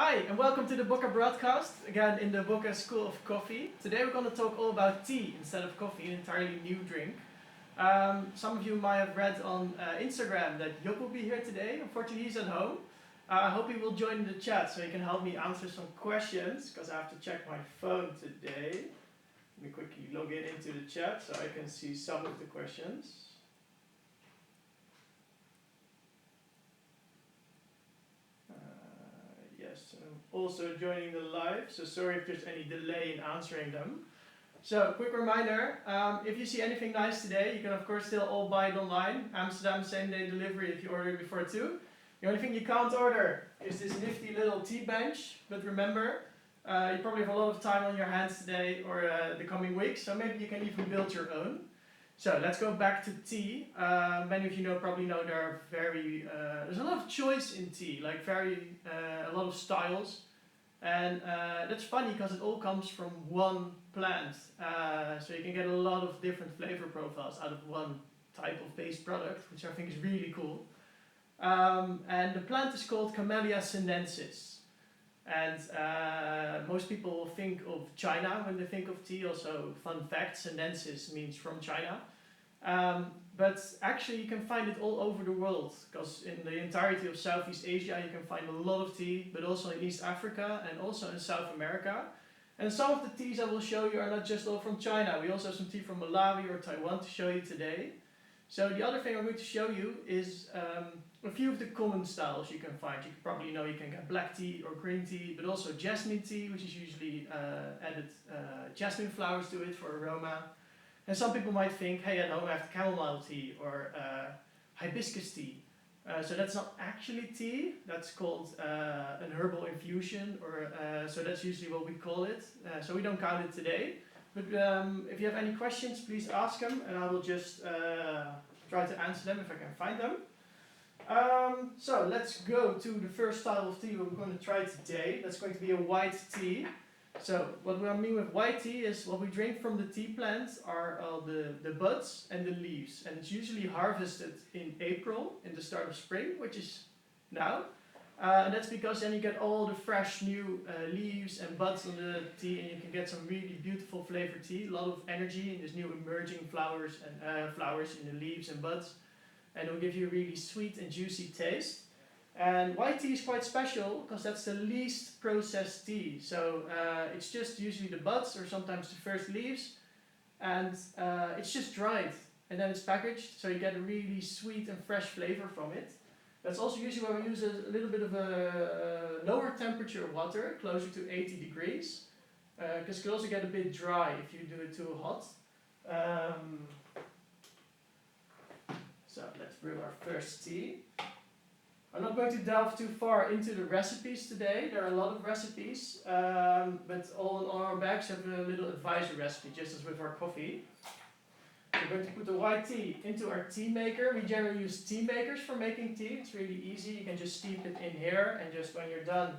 Hi, and welcome to the Bocca broadcast, again in the Bocca School of Coffee. Today we're going to talk all about tea instead of coffee, an entirely new drink. Some of you might have read on Instagram that Job will be here today. Unfortunately, he's at home. I hope he will join the chat so he can help me answer some questions, because I have to check my phone today. Let me quickly log in into the chat so I can see some of the questions. Yes, and I'm also joining the live, so sorry if there's any delay in answering them. So, quick reminder, if you see anything nice today, you can of course still all buy it online. Amsterdam, same day delivery if you order it before 2. The only thing you can't order is this nifty little tea bench, but remember, you probably have a lot of time on your hands today or the coming weeks, so maybe you can even build your own. So let's go back to tea. Many of you probably know there's a lot of choice in tea, like a lot of styles. And that's funny because it all comes from one plant. So you can get a lot of different flavor profiles out of one type of base product, which I think is really cool. And the plant is called Camellia sinensis. And most people think of China when they think of tea. Also, fun fact, sinensis means from China. But actually you can find it all over the world, because in the entirety of Southeast Asia you can find a lot of tea, but also in East Africa and also in South America. And some of the teas I will show you are not just all from China. We also have some tea from Malawi or Taiwan to show you today. So the other thing I'm going to show you is a few of the common styles you can find. You probably know you can get black tea or green tea, but also jasmine tea, which is usually added jasmine flowers to it for aroma. And some people might think, hey, at home I have chamomile tea or hibiscus tea. So that's not actually tea, that's called an herbal infusion, or so that's usually what we call it. So we don't count it today. But if you have any questions, please ask them, and I will just try to answer them if I can find them. So let's go to the first style of tea we're going to try today. That's going to be a white tea. So what I mean with white tea is what we drink from the tea plant are the buds and the leaves. And it's usually harvested in April, in the start of spring, which is now. And that's because then you get all the fresh new leaves and buds on the tea, and you can get some really beautiful flavored tea, a lot of energy in these new emerging flowers and flowers in the leaves and buds. And it will give you a really sweet and juicy taste. And white tea is quite special because that's the least processed tea. So it's just usually the buds or sometimes the first leaves, and it's just dried and then it's packaged, so you get a really sweet and fresh flavor from it. That's also usually where we use a little bit of a lower temperature water, closer to 80 degrees, because it can also get a bit dry if you do it too hot. So let's brew our first tea. I'm not going to delve too far into the recipes today. There are a lot of recipes, but all on our bags have a little advisory recipe, just as with our coffee. We're going to put the white tea into our tea maker. We generally use tea makers for making tea. It's really easy. You can just steep it in here, and just when you're done,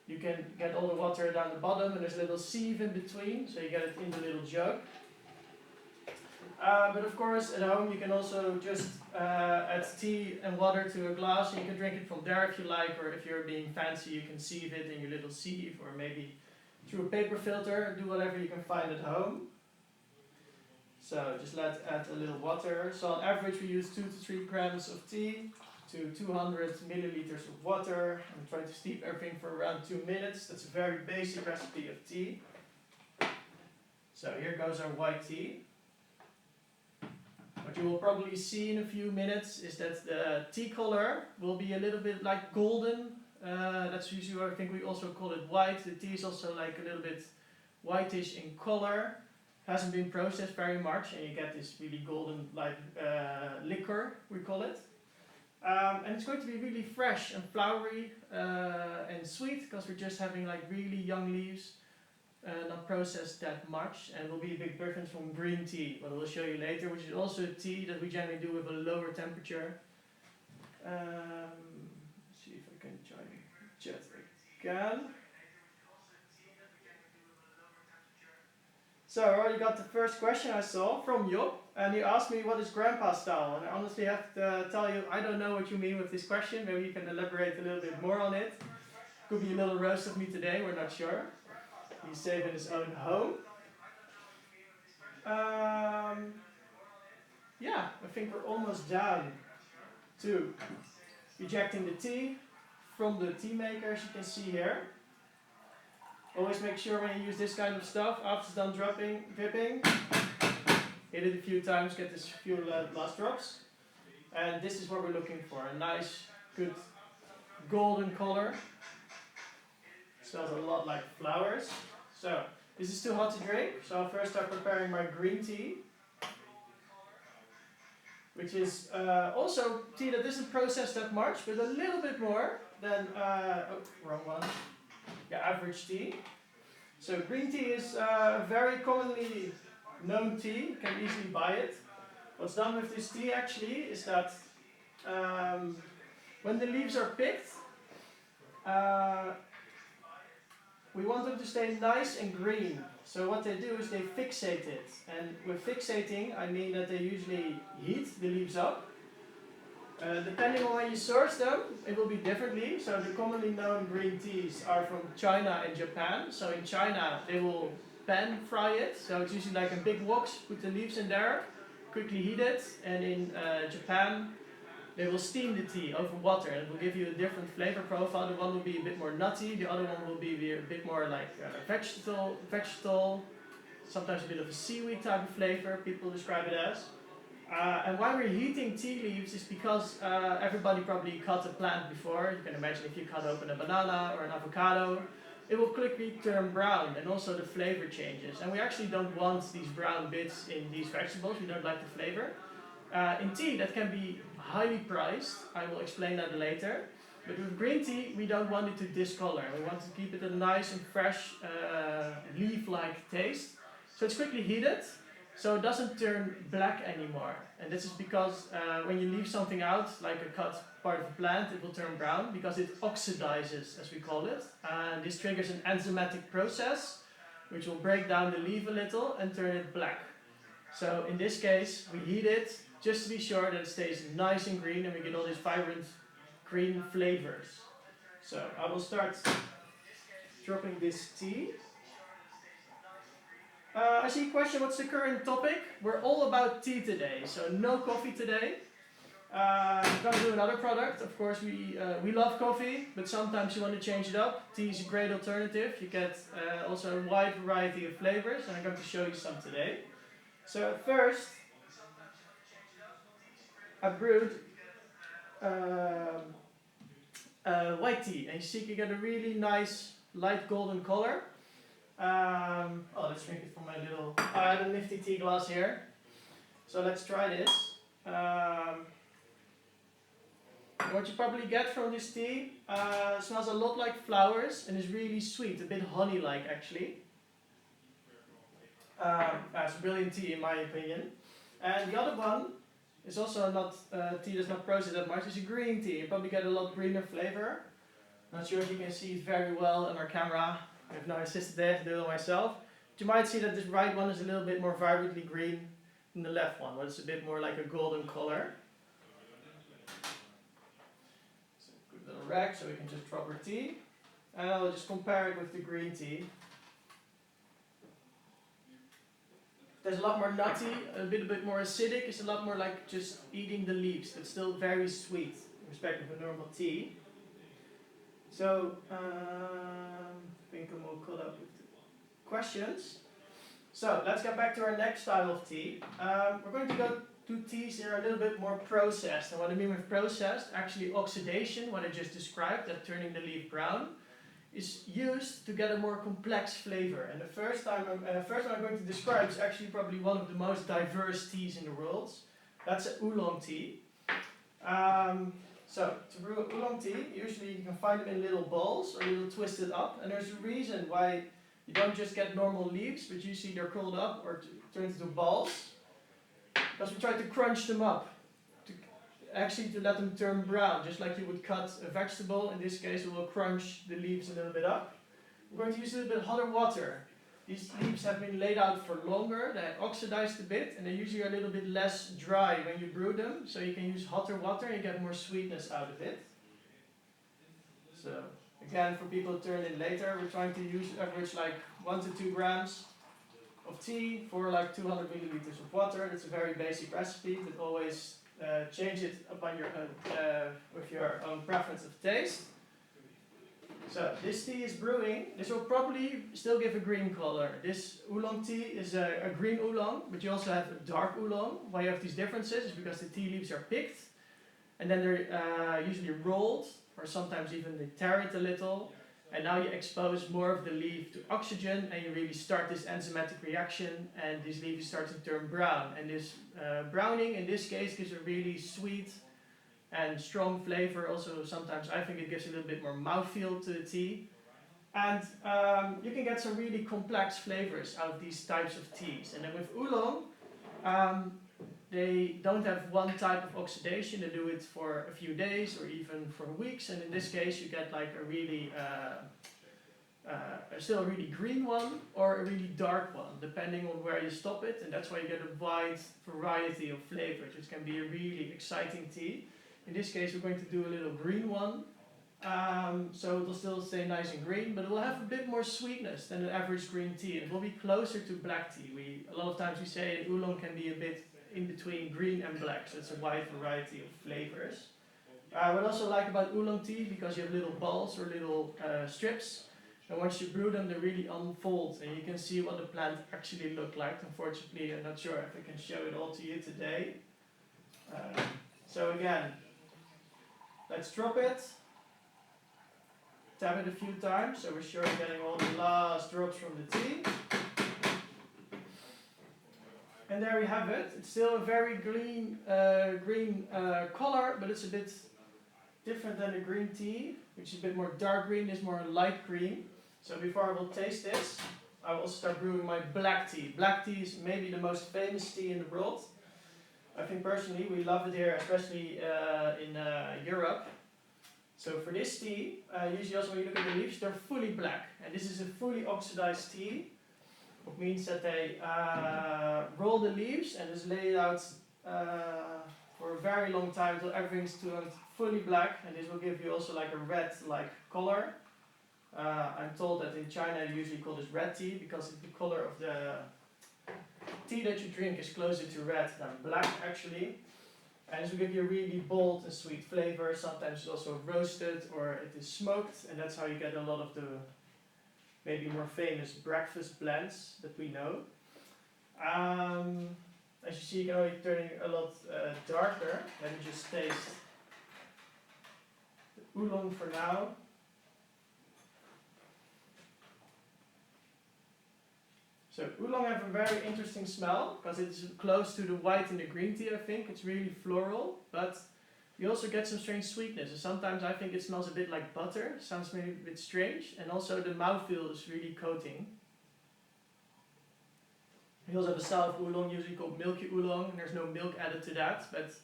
you can get all the water down the bottom, and there's a little sieve in between, so you get it in the little jug. But of course, at home you can also just add tea and water to a glass, and you can drink it from there if you like, or if you're being fancy, you can sieve it in your little sieve, or maybe through a paper filter. Do whatever you can find at home. So just let's add a little water. So on average we use 2 to 3 grams of tea to 200 milliliters of water. I'm trying to steep everything for around 2 minutes. That's a very basic recipe of tea. So here goes our white tea. What you will probably see in a few minutes is that the tea color will be a little bit like golden. That's usually what I think we also call it white. The tea is also like a little bit whitish in color. Hasn't been processed very much, and you get this really golden like liquor, we call it. And it's going to be really fresh and flowery and sweet, because we're just having like really young leaves, not processed that much, and will be a big difference from green tea, what I will show you later, which is also a tea that we generally do with a lower temperature. Let's see if I can join chat again. So I already got the first question I saw from Job, and he asked me what is grandpa style, and I honestly have to tell you I don't know what you mean with this question. Maybe you can elaborate a little bit more on it. Could be a little roast of me today, we're not sure. He's safe in his own home. Yeah, I think we're almost down to ejecting the tea from the tea maker, as you can see here. Always make sure when you use this kind of stuff, after it's done dripping, hit it a few times, get this few last drops. And this is what we're looking for, a nice, good golden color. Smells a lot like flowers. So, this is too hot to drink, so I'll first start preparing my green tea. Which is also tea that isn't processed that much, but a little bit more than, wrong one, average tea. So green tea is very commonly known tea, you can easily buy it. What's done with this tea actually is that when the leaves are picked, we want them to stay nice and green. So what they do is they fixate it. And with fixating, I mean that they usually heat the leaves up. Depending on when you source them, it will be differently. So the commonly known green teas are from China and Japan. So in China, they will pan fry it. So it's usually like a big wok, put the leaves in there, quickly heat it. And in Japan, they will steam the tea over water, and it will give you a different flavor profile. The one will be a bit more nutty, the other one will be a bit more like vegetal, sometimes a bit of a seaweed type of flavor, people describe it as. And why we're heating tea leaves is because everybody probably cut a plant before. You can imagine if you cut open a banana or an avocado, it will quickly turn brown, and also the flavor changes. And we actually don't want these brown bits in these vegetables, we don't like the flavor. In tea, that can be highly priced. I will explain that later. But with green tea, we don't want it to discolor. We want to keep it a nice and fresh, leaf-like taste. So it's quickly heated, so it doesn't turn black anymore. And this is because when you leave something out, like a cut part of a plant, it will turn brown because it oxidizes, as we call it. And this triggers an enzymatic process, which will break down the leaf a little and turn it black. So in this case, we heat it just to be sure that it stays nice and green and we get all these vibrant green flavors. So I will start dropping this tea. I see a question, what's the current topic? We're all about tea today, so no coffee today. I'm going to do another product. Of course, we love coffee, but sometimes you want to change it up. Tea is a great alternative. You get also a wide variety of flavors, and I'm going to show you some today. So first, I brewed white tea, and you see you get a really nice light golden color. Let's drink it from my little, I had a nifty tea glass here. So let's try this. What you probably get from this tea smells a lot like flowers and is really sweet, a bit honey-like actually. It's brilliant tea in my opinion. And the other one is also not tea that's not processed that much. It's a green tea. You probably get a lot greener flavor. Not sure if you can see it very well on our camera. I have no assistant there to do it myself. But you might see that this right one is a little bit more vibrantly green than the left one, but it's a bit more like a golden color. So good little rack so we can just drop our tea. And I'll just compare it with the green tea. There's a lot more nutty, a bit more acidic. It's a lot more like just eating the leaves, but still very sweet in respect of a normal tea. So, I think I'm all caught up with the questions. So, let's get back to our next style of tea. We're going to go to teas that are a little bit more processed. And what I mean with processed, actually oxidation, what I just described, that turning the leaf brown, is used to get a more complex flavor. And the first one I'm going to describe is actually probably one of the most diverse teas in the world. That's an oolong tea. So, to brew oolong tea, usually you can find them in little balls or a little twisted up. And there's a reason why you don't just get normal leaves, but usually they're curled up or turned into balls. Because we try to crunch them up, to let them turn brown, just like you would cut a vegetable. In this case, we will crunch the leaves a little bit up. We're going to use a little bit hotter water. These leaves have been laid out for longer, they oxidized a bit, and they usually are a little bit less dry when you brew them. So you can use hotter water and you get more sweetness out of it. So, again, for people to turn in later, we're trying to use average like 1 to 2 grams of tea for like 200 milliliters of water. It's a very basic recipe, but always change it upon your own, with your own preference of taste. So this tea is brewing. This will probably still give a green color. This oolong tea is a green oolong, but you also have a dark oolong. Why you have these differences is because the tea leaves are picked, and then they're usually rolled, or sometimes even they tear it a little. And now you expose more of the leaf to oxygen, and you really start this enzymatic reaction, and this leaf is starting to turn brown. And this browning, in this case, gives a really sweet and strong flavor. Also, sometimes I think it gives a little bit more mouthfeel to the tea. And you can get some really complex flavors out of these types of teas. And then with oolong, they don't have one type of oxidation. They do it for a few days or even for weeks. And in this case, you get like a really, still a really green one or a really dark one, depending on where you stop it. And that's why you get a wide variety of flavors, which can be a really exciting tea. In this case, we're going to do a little green one. So it'll still stay nice and green, but it will have a bit more sweetness than an average green tea. It will be closer to black tea. A lot of times we say oolong can be a bit in between green and black, so it's a wide variety of flavors. What I also like about oolong tea, because you have little balls or little strips, and once you brew them, they really unfold, and you can see what the plant actually look like. Unfortunately, I'm not sure if I can show it all to you today. So again, let's drop it, tap it a few times, so we're sure getting all the last drops from the tea. And there we have it. It's still a very green color, but it's a bit different than the green tea, which is a bit more dark green. This is more light green. So before I will taste this, I will start brewing my black tea. Black tea is maybe the most famous tea in the world. I think personally we love it here, especially in Europe. So for this tea, usually also when you look at the leaves, they're fully black. And this is a fully oxidized tea. It means that they roll the leaves and just lay it out for a very long time until everything's turned fully black, and this will give you also like a red-like color. I'm told that in China you usually call this red tea because the color of the tea that you drink is closer to red than black actually. And this will give you a really bold and sweet flavor. Sometimes it's also roasted or it is smoked, and that's how you get a lot of the maybe more famous breakfast blends that we know. As you see, you can already turn a lot darker. Let me just taste the oolong for now. So oolong have a very interesting smell because it's close to the white and the green tea. I think it's really floral, but you also get some strange sweetness. And sometimes I think it smells a bit like butter. Sounds maybe a bit strange. And also the mouthfeel is really coating. We also have a style of oolong usually called milky oolong. And there's no milk added to that, but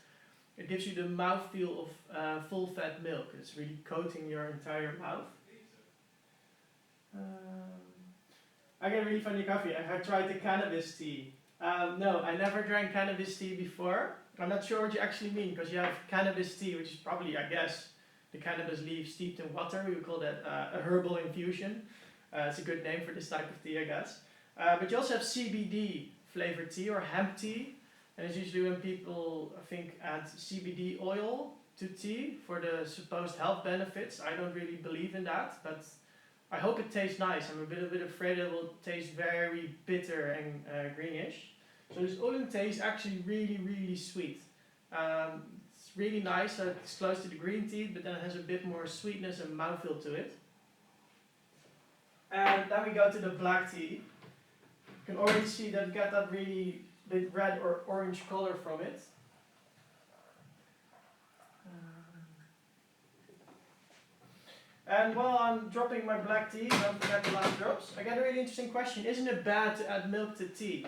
it gives you the mouthfeel of full fat milk. It's really coating your entire mouth. I get really funny coffee. Have I tried the cannabis tea? No, I never drank cannabis tea before. I'm not sure what you actually mean, because you have cannabis tea, which is probably, I guess, the cannabis leaf steeped in water. We would call that a herbal infusion. It's a good name for this type of tea, I guess. But you also have CBD flavored tea or hemp tea. And it's usually when people, I think, add CBD oil to tea for the supposed health benefits. I don't really believe in that, but I hope it tastes nice. I'm a bit afraid it will taste very bitter and greenish. So this oolong tea is actually really, really sweet. It's really nice, so it's close to the green tea, but then it has a bit more sweetness and mouthfeel to it. And then we go to the black tea. You can already see that you get that really bit red or orange color from it. And while I'm dropping my black tea, don't forget the last drops, I get a really interesting question. Isn't it bad to add milk to tea?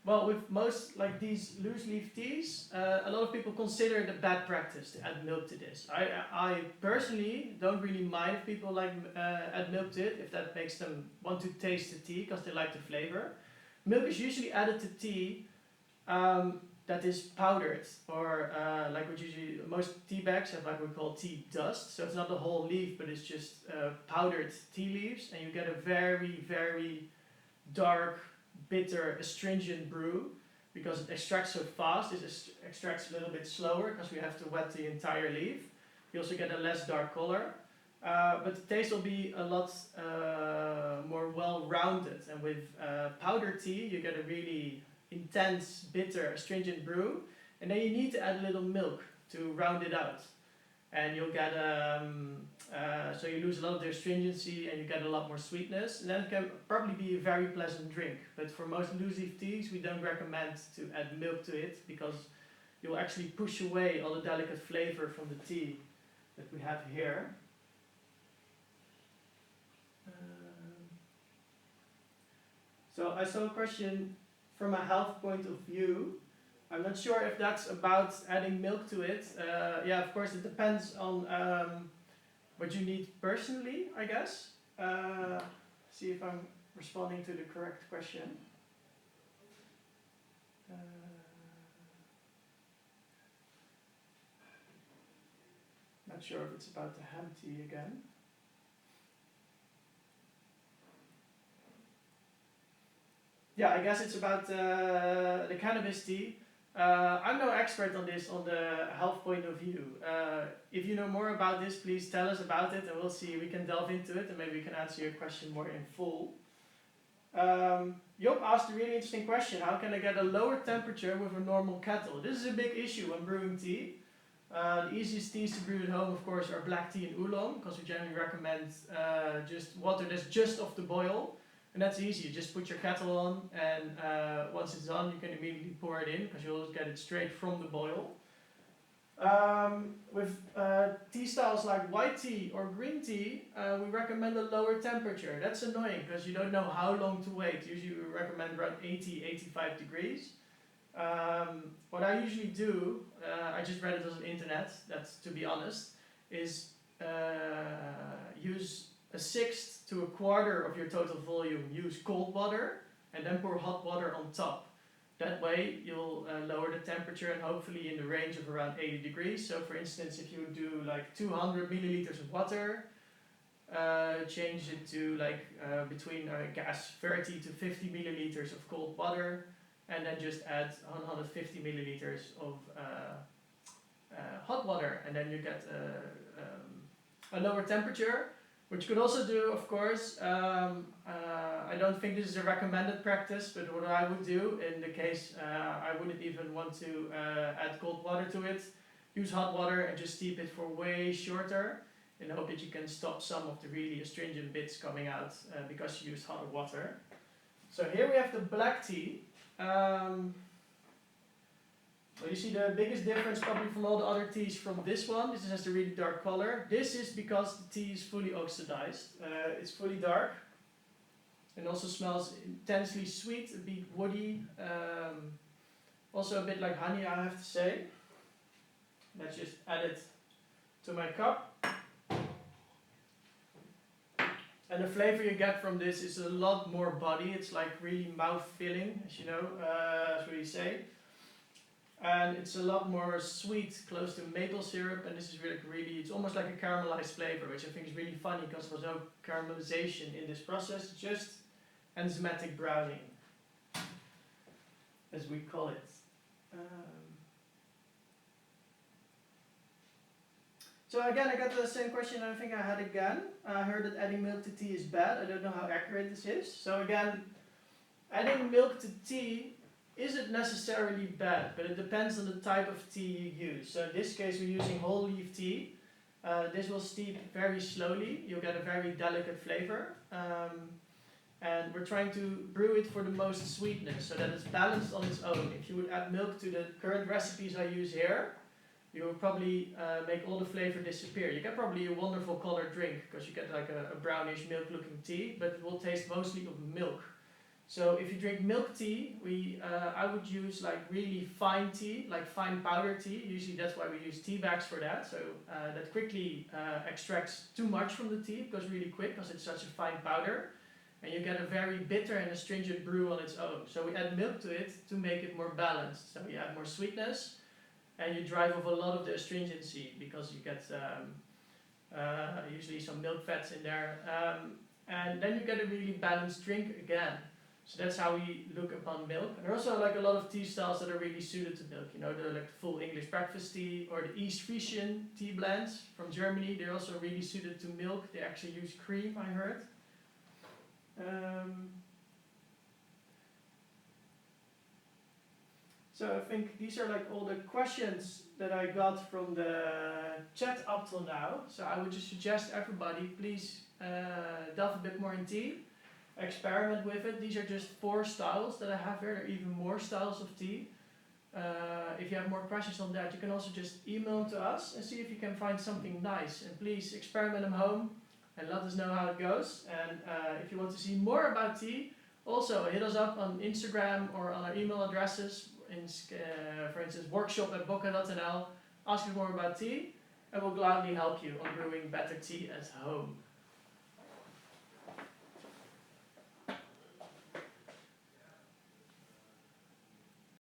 Well, with most like these loose leaf teas, a lot of people consider it a bad practice to add milk to this. I personally don't really mind if people like add milk to it, if that makes them want to taste the tea because they like the flavor. Milk is usually added to tea that is powdered, or like what usually most tea bags have, like we call tea dust. So it's not the whole leaf, but it's just powdered tea leaves, and you get a very, very dark, bitter, astringent brew. Because it extracts so fast, it extracts a little bit slower because we have to wet the entire leaf. You also get a less dark color. But the taste will be a lot more well-rounded. And with powdered tea, you get a really intense, bitter, astringent brew. And then you need to add a little milk to round it out. And you'll get, so you lose a lot of the astringency and you get a lot more sweetness. And then it can probably be a very pleasant drink. But for most loose leaf teas, we don't recommend to add milk to it because you'll actually push away all the delicate flavor from the tea that we have here. So I saw a question from a health point of view. I'm not sure if that's about adding milk to it. Yeah, of course, it depends on what you need personally, I guess. See if I'm responding to the correct question. Not sure if it's about the hemp tea again. Yeah, I guess it's about the cannabis tea. I'm no expert on this on the health point of view. If you know more about this, please tell us about it and we'll see. We can delve into it and maybe we can answer your question more in full. Job asked a really interesting question. How can I get a lower temperature with a normal kettle? This is a big issue when brewing tea. The easiest teas to brew at home, of course, are black tea and oolong, because we generally recommend just water that's just off the boil. And that's easy. You just put your kettle on, and once it's on, you can immediately pour it in, because you'll get it straight from the boil. With tea styles like white tea or green tea, we recommend a lower temperature. That's annoying, because you don't know how long to wait. Usually we recommend around 80-85 degrees. What I usually do, I just read it on the internet, that's to be honest, is use a sixth to a quarter of your total volume, use cold water, and then pour hot water on top. That way you'll lower the temperature and hopefully in the range of around 80 degrees. So for instance, if you do like 200 milliliters of water, change it to like between gas 30 to 50 milliliters of cold water, and then just add 150 milliliters of hot water, and then you get a lower temperature. What you could also do, of course, I don't think this is a recommended practice, but what I would do in the case I wouldn't even want to add cold water to it, use hot water and just steep it for way shorter, in the hope that you can stop some of the really astringent bits coming out because you used hot water. So here we have the black tea. Well, you see the biggest difference probably from all the other teas from this one. This has a really dark color. This is because the tea is fully oxidized. It's fully dark and also smells intensely sweet, a bit woody. Also a bit like honey, I have to say. Let's just add it to my cup. And the flavor you get from this is a lot more body. It's like really mouth-filling, as you know, as we say. And it's a lot more sweet, close to maple syrup, and this is really, it's almost like a caramelized flavor, which I think is really funny because there was no caramelization in this process, just enzymatic browning, as we call it. So again, I got the same question I think I had again. I heard that adding milk to tea is bad. I don't know how accurate this is. So again, adding milk to tea isn't necessarily bad, but it depends on the type of tea you use. So in this case, we're using whole leaf tea. This will steep very slowly. You'll get a very delicate flavor. And we're trying to brew it for the most sweetness, so that it's balanced on its own. If you would add milk to the current recipes I use here, you will probably make all the flavor disappear. You get probably a wonderful colored drink, because you get like a brownish milk looking tea, but it will taste mostly of milk. So if you drink milk tea, I would use like really fine tea, like fine powder tea. Usually that's why we use tea bags for that. So that quickly extracts too much from the tea, because really quick, because it's such a fine powder. and you get a very bitter and astringent brew on its own. So we add milk to it to make it more balanced. So you have more sweetness, and you drive off a lot of the astringency because you get usually some milk fats in there, and then you get a really balanced drink again. So that's how we look upon milk. And there are also like a lot of tea styles that are really suited to milk. You know, the like full English breakfast tea or the East Frisian tea blends from Germany. They're also really suited to milk. They actually use cream, I heard. So I think these are like all the questions that I got from the chat up till now. So I would just suggest everybody, please delve a bit more in tea. Experiment with it. These are just 4 styles that I have here. There are even more styles of tea. If you have more questions on that, you can also just email them to us and see if you can find something nice. And please experiment them home and let us know how it goes. And if you want to see more about tea, also hit us up on Instagram or on our email addresses. For instance, workshop@bocca.nl. Ask us more about tea, and we'll gladly help you on brewing better tea at home.